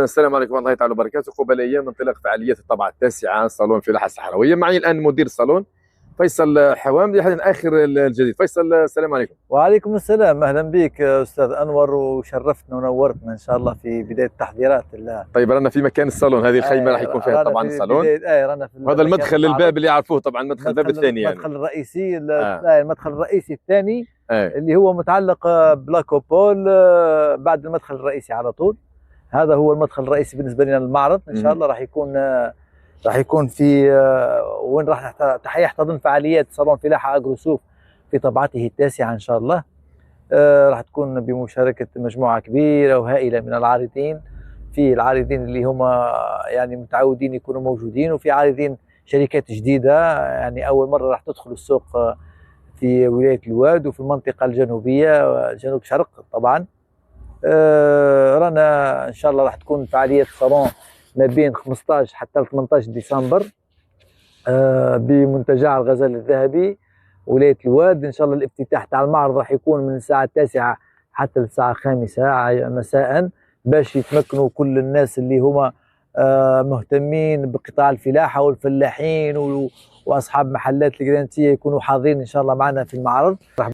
السلام عليكم ورحمة الله تعالى وبركاته. قبل أيام انطلاق فعاليات الطبعة التاسعة صالون فلاحة الصحراوية. معي الآن مدير الصالون فيصل حوام لحديث آخر الجديد. فيصل السلام عليكم. وعليكم السلام، اهلا بك استاذ انور، وشرفتنا ونورتنا ان شاء الله في بدايه التحضيرات. طيب رانا في مكان الصالون، هذه الخيمة راح يكون فيها طبعا الصالون. رانا في وهذا المدخل للباب اللي يعرفوه طبعا، المدخل الباب الثاني يعني المدخل الرئيسي. المدخل الرئيسي الثاني آه. اللي هو متعلق بلاكوبول بعد المدخل الرئيسي على طول. هذا هو المدخل الرئيسي بالنسبه لنا للمعرض. ان شاء الله راح يكون في وين راح يحتضن فعاليات صالون فلاحة اجروسوف في طبعته التاسعة ان شاء الله. راح تكون بمشاركة مجموعة كبيرة وهائلة من العارضين، في العارضين اللي هم يعني متعودين يكونوا موجودين، وفي عارضين شركات جديدة يعني أول مرة راح تدخل السوق في ولاية الواد وفي المنطقة الجنوبية جنوب شرق طبعا. رانا إن شاء الله راح تكون فعالية الصالون ما بين 15 حتى 18 ديسمبر بمنتجع الغزال الذهبي ولاية الواد. ان شاء الله الافتتاح تاع المعرض راح يكون من الساعة 9 حتى الساعة 5 مساء، باش يتمكنوا كل الناس اللي هما مهتمين بقطاع الفلاحة والفلاحين واصحاب محلات الجرانتية يكونوا حاضرين ان شاء الله معنا في المعرض.